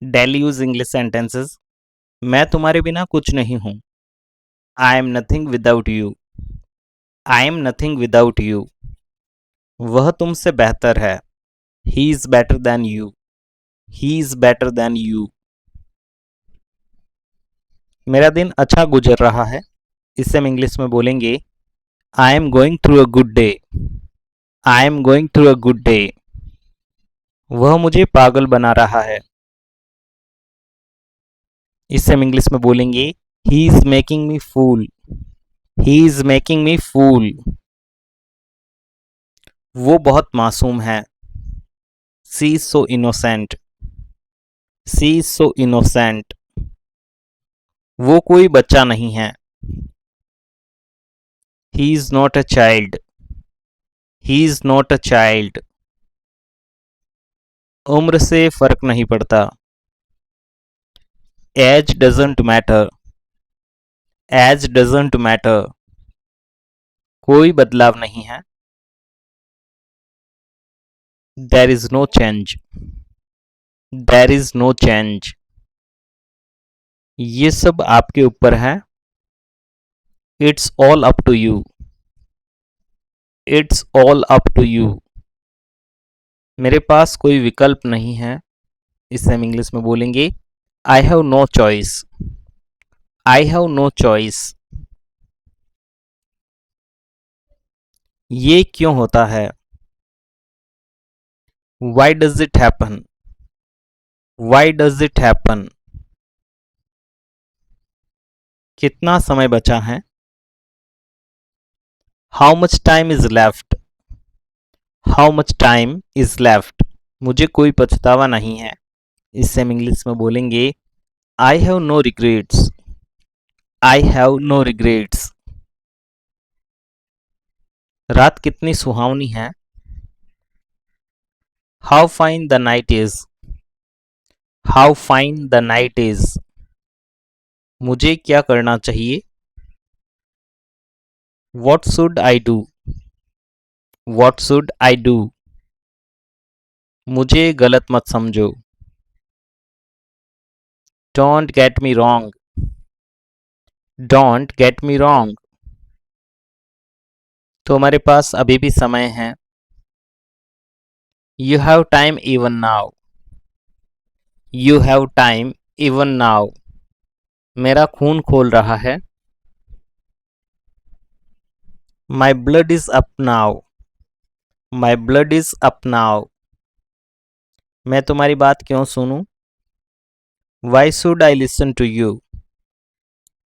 Daily use English sentences. मैं तुम्हारे बिना कुछ नहीं हूं। I am nothing without you. I am nothing without you. वह तुमसे बेहतर है। He is better than you. He is better than you. मेरा दिन अच्छा गुजर रहा है। इसे हम इंग्लिश में बोलेंगे I am going through a good day. I am going through a good day. वह मुझे पागल बना रहा है। इसे हम इंग्लिश में बोलेंगे he is making me fool. He is making me fool. वो बहुत मासूम है। She is so innocent. She is so innocent. वो कोई बच्चा नहीं है। He is not a child. He is not a child. उम्र से फर्क नहीं पड़ता। Age doesn't matter. Age doesn't matter. कोई बदलाव नहीं है। There is no change. There is no change. ये सब आपके ऊपर है। It's all up to you. It's all up to you. मेरे पास कोई विकल्प नहीं है। इसे हम इंग्लिश में बोलेंगे I have no choice. I have no choice. ये क्यों होता है। Why does it happen. Why does it happen. कितना समय बचा है। How much time is left. How much time is left. मुझे कोई पछतावा नहीं है। इससे हम इंग्लिश में बोलेंगे I have no regrets. I have no regrets. रात कितनी सुहावनी है। How fine the night is. How fine the night is. मुझे क्या करना चाहिए। What should I do. What should I do. मुझे गलत मत समझो। Don't get me wrong. Don't get me wrong. तो हमारे पास अभी भी समय है। You have time even now. You have time even now. मेरा खून खोल रहा है। My blood is up now. My blood is up now. मैं तुम्हारी बात क्यों सुनूं। Why should I listen to you.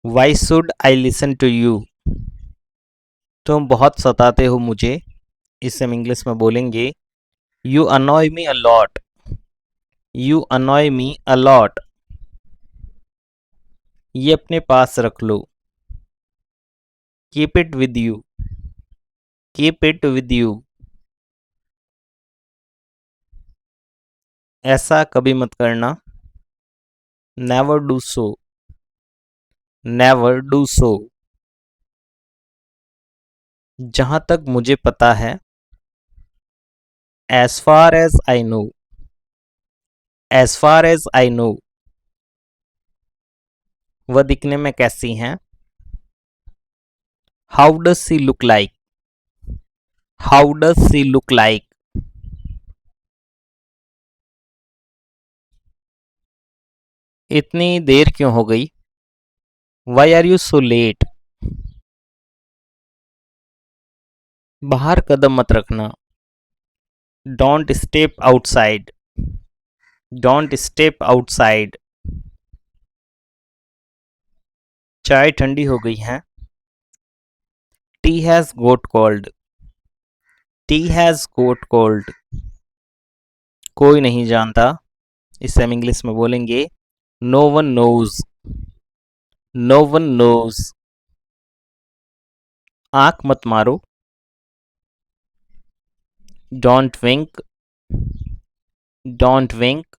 Why should I listen to you. तुम बहुत सताते हो मुझे। इसे हम इंग्लिश में बोलेंगे you annoy me a lot. You annoy me a lot. ये अपने पास रख लो। Keep it with you. Keep it with you. ऐसा कभी मत करना। Never do so. Never do so. जहां तक मुझे पता है। As far as I know. As far as I know. वह दिखने में कैसी हैं। How does she look like. How does she look like. इतनी देर क्यों हो गई। Why are you so late. बाहर कदम मत रखना। Don't step outside. Don't step outside. चाय ठंडी हो गई है। Tea has got cold. Tea has got cold. कोई नहीं जानता। इसे हम इंग्लिश में बोलेंगे no one knows. No one knows. आंख मत मारो। Don't wink. Don't wink.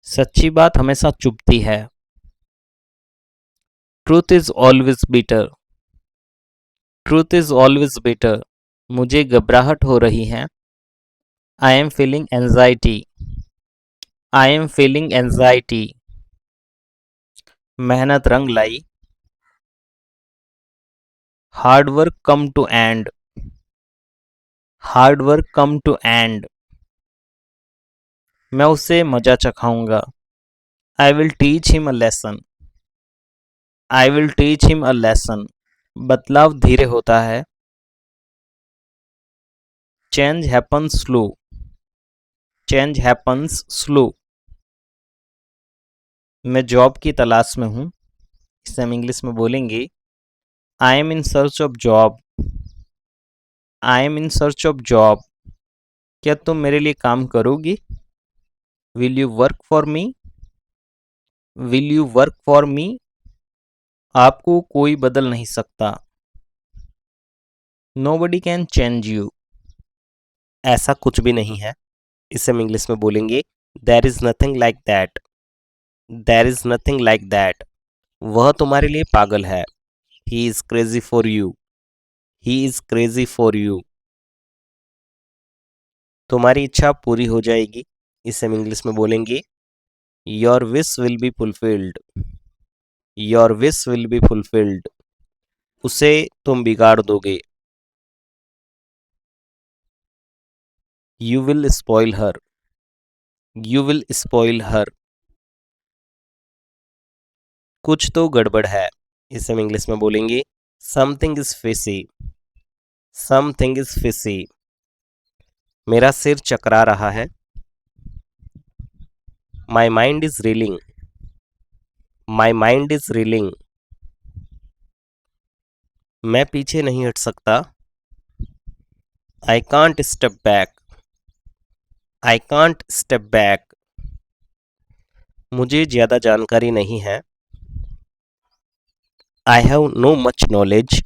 सच्ची बात हमेशा चुभती है। Truth is always bitter. Truth is always bitter. मुझे घबराहट हो रही है। I am feeling anxiety. I am feeling anxiety. मेहनत रंग लाई। Hard work come to end. Hard work come to end. मैं उसे मजा चखाऊंगा। I will teach him a lesson. I will teach him a lesson. बदलाव धीरे होता है। Change happens slow. Change happens slow. मैं जॉब की तलाश में हूँ। इसे हम इंग्लिश में बोलेंगे I am in search of job. I am in search of job. क्या तुम मेरे लिए काम करोगी? Will you work for me? Will you work for me? आपको कोई बदल नहीं सकता। Nobody can change you. ऐसा कुछ भी नहीं है। इसे हम इंग्लिश में बोलेंगे there is nothing like that. There is nothing like that. वह तुम्हारे लिए पागल है। He is crazy for you. He is crazy for you. तुम्हारी इच्छा पूरी हो जाएगी। इसे हम इंग्लिश में बोलेंगे your wish will be fulfilled. Your wish will be fulfilled. उसे तुम बिगाड़ दोगे। You will spoil her. You will spoil her. कुछ तो गड़बड़ है। इसे हम इंग्लिश में बोलेंगे something is fishy. Something is fishy. मेरा सिर चकरा रहा है। My mind is reeling. My mind is reeling. मैं पीछे नहीं हट सकता। I can't step back. I can't step back. मुझे ज्यादा जानकारी नहीं है। I have no much knowledge.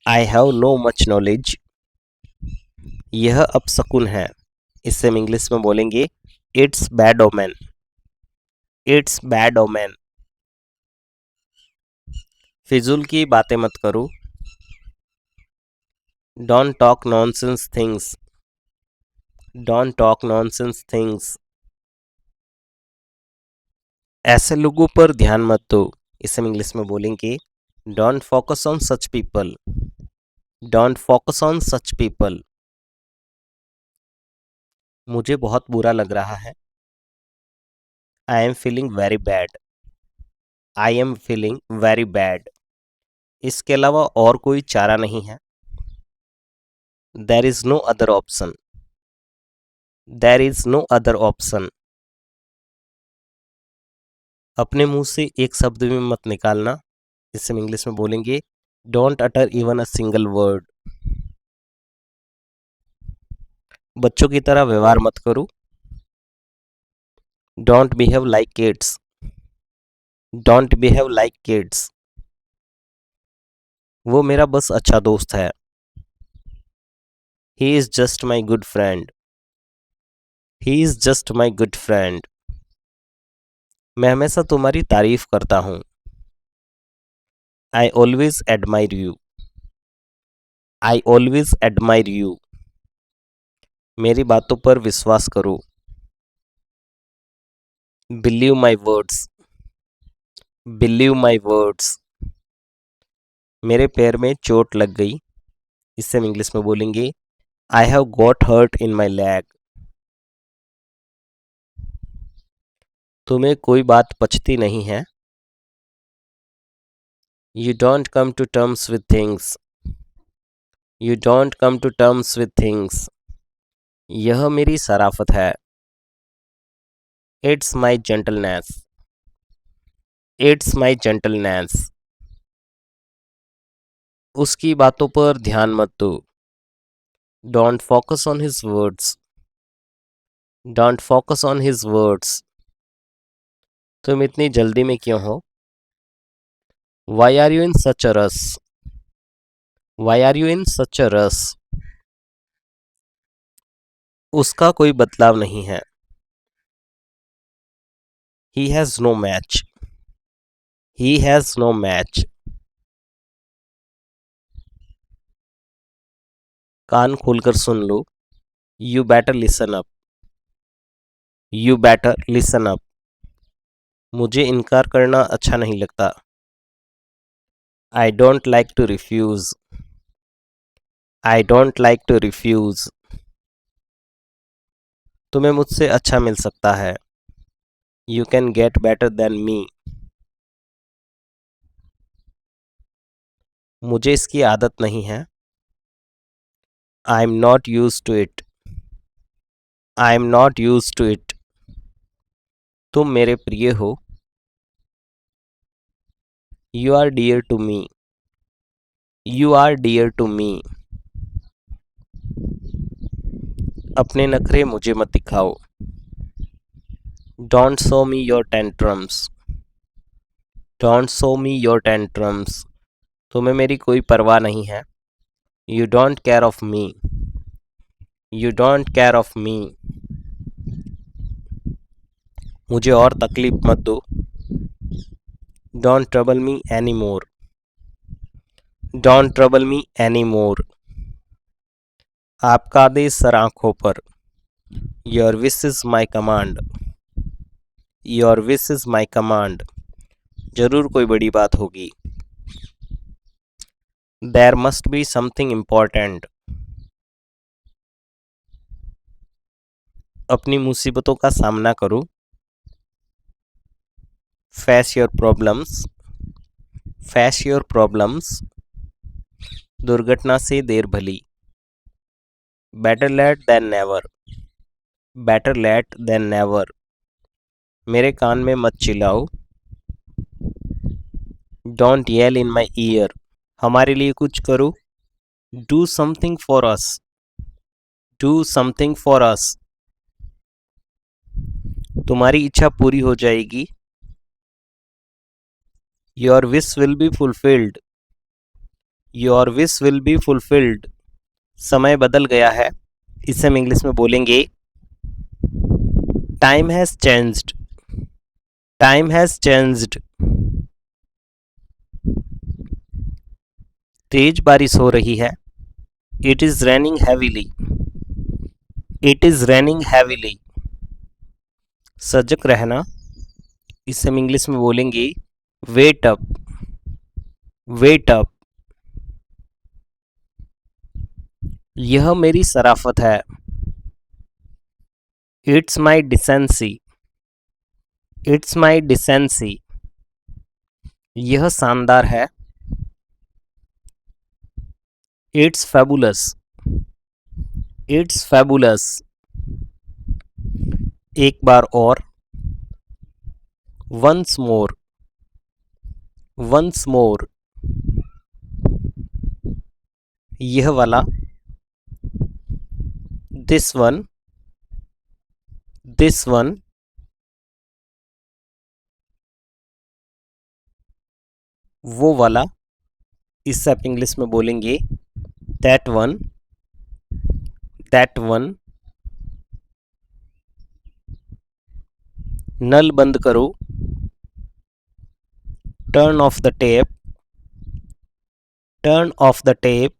I have no much knowledge. यह अपशकुन है। इससे हम इंग्लिश में बोलेंगे it's bad omen. It's bad omen. फिजूल की बातें मत करो। Don't talk nonsense things. Don't talk nonsense things. ऐसे लोगों पर ध्यान मत दो। इसे हम इंग्लिश में बोलेंगे don't focus on such people. Don't focus on such people. मुझे बहुत बुरा लग रहा है। I am feeling very bad. I am feeling very bad. इसके अलावा और कोई चारा नहीं है। There is no other option. There is no other option. अपने मुंह से एक शब्द भी मत निकालना। इसे हम इंग्लिश में बोलेंगे don't utter even a single word. बच्चों की तरह व्यवहार मत करो। Don't behave like kids. Don't behave like kids. वो मेरा बस अच्छा दोस्त है। He is just my good friend. He is just my good friend. मैं हमेशा तुम्हारी तारीफ करता हूँ। I always admire you. I always admire you. मेरी बातों पर विश्वास करो। Believe my words. Believe my words. मेरे पैर में चोट लग गई। इससे हम इंग्लिश में बोलेंगे I have got hurt in my leg. तुम्हें कोई बात पचती नहीं है। You don't come to terms with things. You don't come to terms with things. यह मेरी शराफत है। It's my gentleness. It's my gentleness. उसकी बातों पर ध्यान मत दो। Don't focus on his words. Don't focus on his words. तुम इतनी जल्दी में क्यों हो? Why are you in such a रस? Y are you in such a rush? उसका कोई बदलाव नहीं है। He has no match. He has no match. कान खोलकर सुन लो। You better listen up, you better listen up. मुझे इनकार करना अच्छा नहीं लगता। I don't like to refuse, I don't like to refuse. तुम्हें मुझसे अच्छा मिल सकता है। You can get better than me. मुझे इसकी आदत नहीं है। I am not use to it, I am not use to it. तुम मेरे प्रिय हो। You are dear to me, you are dear to me. अपने नखरे मुझे मत दिखाओ। Don't show me your tantrums, don't show me your tantrums. तुम्हें मेरी कोई परवाह नहीं है। You don't care of me, you don't care of me. मुझे और तकलीफ मत दो। Don't trouble me any more, don't trouble me any more. आपका आदेश सर आंखों पर। Your wish is my command, your wish is my command. जरूर कोई बड़ी बात होगी। There must be something important. अपनी मुसीबतों का सामना करो। Face your problems, face your problems. दुर्घटना से देर भली। Better late than never, better late than never. मेरे कान में मत चिल्लाओ। Don't yell in my ear. हमारे लिए कुछ करो। Do something for us, do something for us. तुम्हारी इच्छा पूरी हो जाएगी। Your wish will be fulfilled, your wish will be fulfilled. समय बदल गया है। इसे हम इंग्लिश में बोलेंगे time has changed, time has changed. तेज बारिश हो रही है। It is raining heavily, it is raining heavily. सजग रहना। इसे हम इंग्लिश में बोलेंगे वेट अप, वेट अप। यह मेरी शराफत है। It's my decency, it's my decency. यह शानदार है। It's fabulous, it's fabulous. एक बार और। Once more, once more. यह वाला। This one, this one. वो वाला। इससे आप इंग्लिश में बोलेंगे दैट वन, दैट वन। नल बंद करो। Turn off the tap, turn off the tap.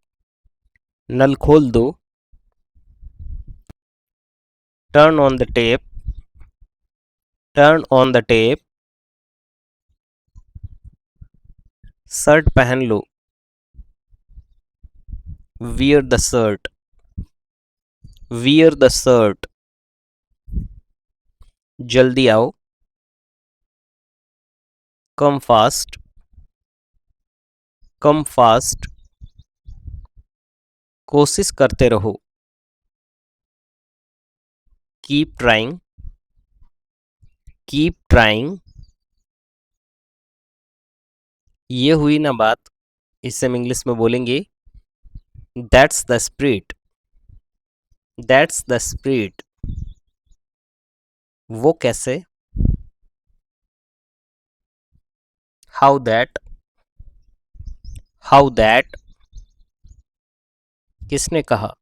नल खोल दो। Turn on the tap, turn on the tap. Shirt पहन लो। Wear the shirt, wear the shirt. जल्दी आओ। Come fast, come fast. कोशिश करते रहो। Keep trying, keep trying. ये हुई ना बात। इसे हम इंग्लिश में बोलेंगे that's the spirit, that's the spirit. वो कैसे। How that, how that. किसने कहा।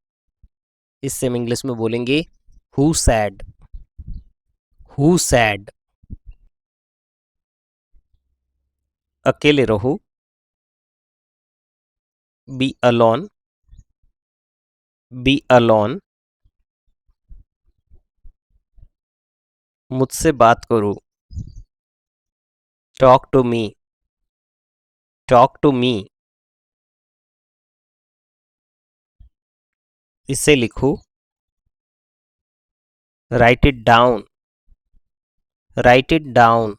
इससे हम इंग्लिश में बोलेंगे हु सैड, हु सैड। अकेले रहो। Be alone, be alone. मुझसे बात करो। Talk to me. Talk to me. इसे लिखो। Write it down. Write it down.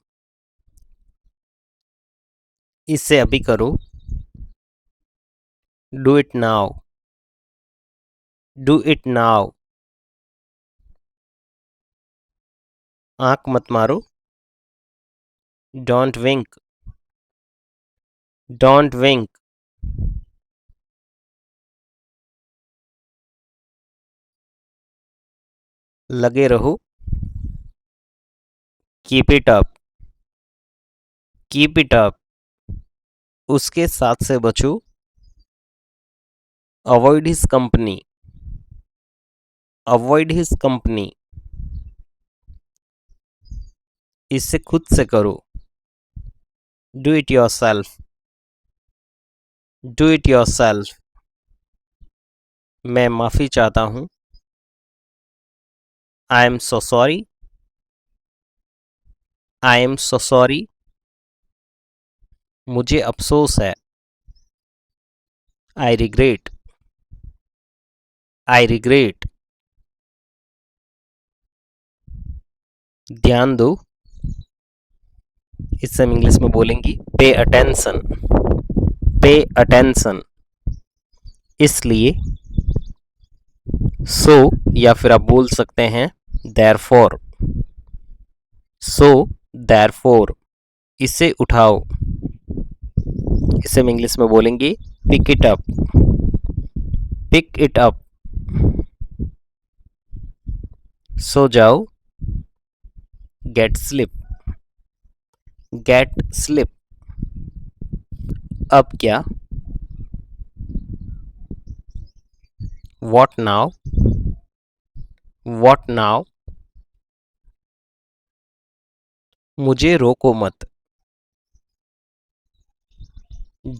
इसे अभी करो। Do it now. Do it now. आंख मत मारो। Don't wink. Don't wink. लगे रहो। Keep it up. Keep it up. उसके साथ से बचो। Avoid his company. Avoid his company. इसे खुद से करो। Do it yourself. Do it your self. मैं माफ़ी चाहता हूँ। I am so sorry. I am so sorry. मुझे अफसोस है। I regret. I regret. ध्यान दो। इसे हम इंग्लिश में बोलेंगे पे अटेंशन। Pay attention. इसलिए। सो या फिर आप बोल सकते हैं देयरफॉर। So therefore. इसे उठाओ। इसे हम इंग्लिश में बोलेंगे pick it up. Pick it up. सो जाओ। Get sleep. Get sleep. अब क्या। What now. What now. मुझे रोको मत।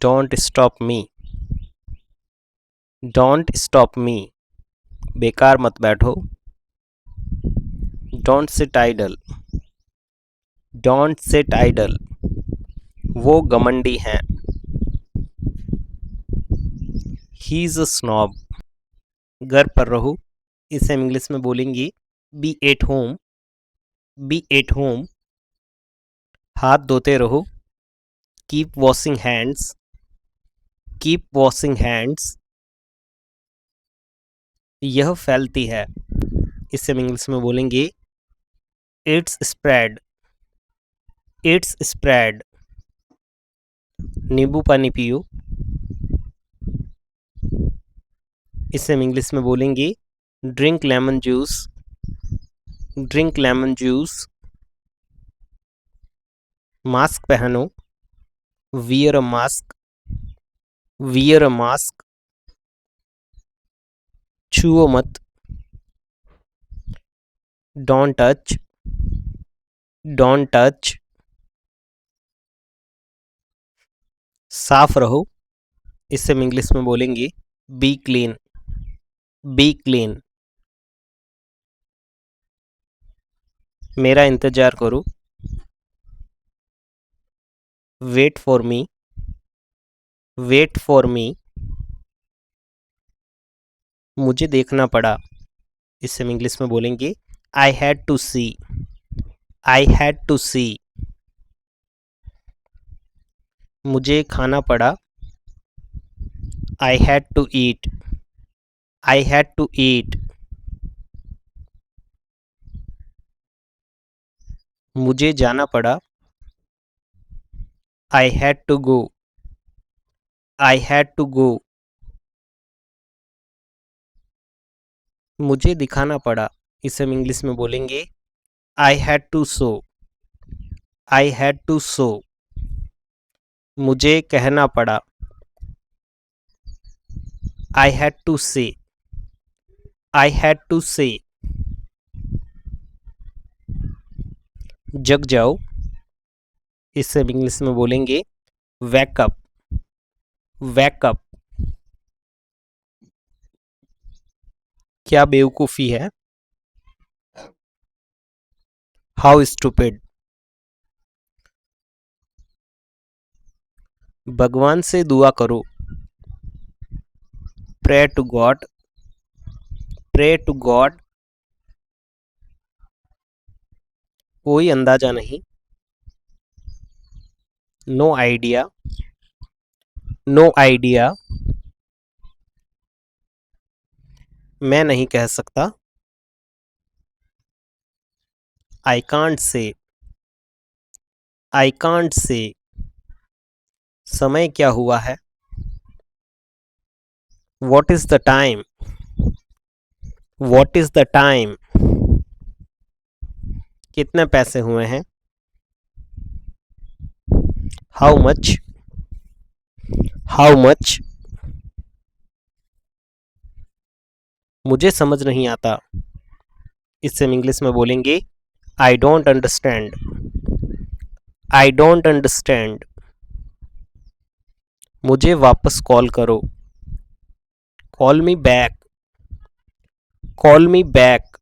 Don't stop me. Don't stop me. बेकार मत बैठो। Don't sit idle. Don't sit idle. वो घमंडी हैं। He is a snob. घर पर रहो। इसे हम इंग्लिश में बोलेंगे be at home. Be at home. हाथ धोते रहो। Keep washing hands. Keep washing hands. यह फैलती है। इसे हम इंग्लिश में बोलेंगे इट्स स्प्रेड। It's spread. नींबू पानी पियो। इसे हम इंग्लिश में बोलेंगे drink lemon juice. Drink lemon juice. Mask पहनो। Wear a mask. Wear a mask. छुओ मत। Don't touch. Don't touch. साफ रहो। इसे हम इंग्लिश में बोलेंगे बी क्लीन। B clean. मेरा इंतजार करो। Wait for me. Wait for me. मुझे देखना पड़ा। इसे हम इंग्लिश में बोलेंगे I had to see. I had to see. मुझे खाना पड़ा। I had to eat. I had to eat. मुझे जाना पड़ा। I had to go. I had to go. मुझे दिखाना पड़ा। इसे हम इंग्लिश में बोलेंगे I had to show. I had to show. मुझे कहना पड़ा। आई हैड टू से। आई हैड टू से। जग जाओ। इसे हम इंग्लिश में बोलेंगे वैकअप। वैकअप। क्या बेवकूफ़ी है। How stupid. भगवान से दुआ करो। Pray to God. Pray to God. कोई अंदाजा नहीं। No idea. No idea. मैं नहीं कह सकता। I can't say. I can't say. समय क्या हुआ है। What is the time. What is the time. कितने पैसे हुए हैं। How much. How much. मुझे समझ नहीं आता। इससे हम इंग्लिश में बोलेंगे I don't understand. I don't understand. मुझे वापस कॉल करो। Call me back. Call me back.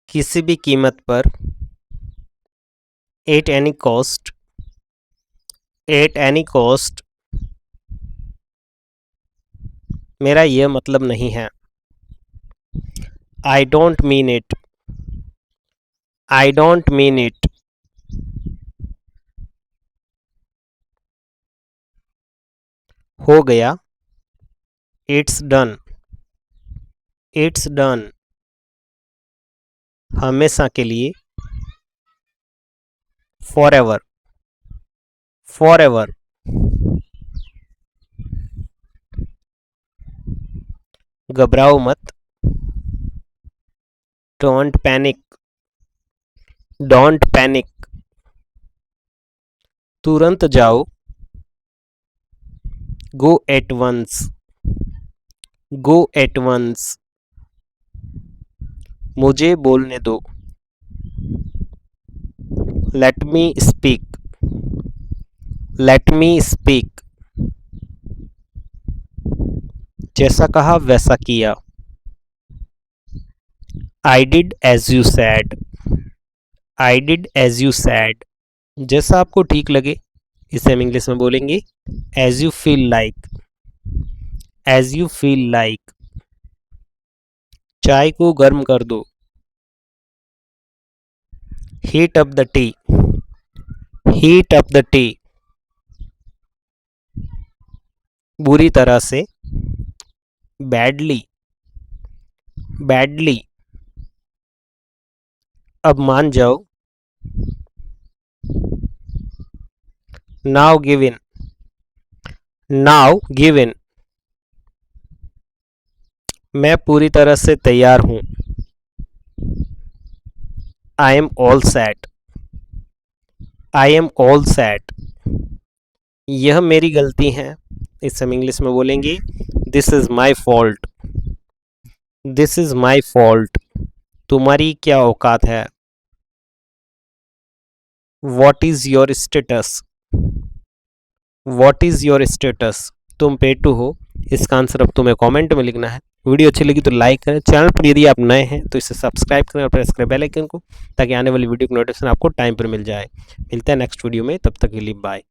किसी भी कीमत पर। At any cost. At any cost. मेरा यह मतलब नहीं है। I don't mean it. I don't mean it. हो गया। It's done. It's done. हमेशा के लिए। Forever. Forever. घबराओ मत। Don't panic. Don't panic. तुरंत जाओ। Go at once. Go at once. मुझे बोलने दो। Let me speak. Let me speak. जैसा कहा वैसा किया। I did as you said. I did as you said. जैसा आपको ठीक लगे। इसे हम इंग्लिश में बोलेंगे as you feel like. As you feel like. चाय को गर्म कर दो। Heat up the T. Heat up the T. बुरी तरह से। बैडली। बैडली। अब मान जाओ। Now give in. Now give in. मैं पूरी तरह से तैयार हूं। I am all set. I am all set. यह मेरी गलती है। इसे हम इंग्लिश में बोलेंगे this is my fault. This is my fault. तुम्हारी क्या औकात है। What is your status. What is your status. तुम पेटू हो। इसका आंसर अब तुम्हें कमेंट में लिखना है। वीडियो अच्छी लगी तो लाइक करें। चैनल पर यदि आप नए हैं तो इसे सब्सक्राइब करें और प्रेस करें बेल आइकन को, ताकि आने वाली वीडियो की नोटिफिकेशन आपको टाइम पर मिल जाए। मिलते हैं नेक्स्ट वीडियो में, तब तक के लिए बाय।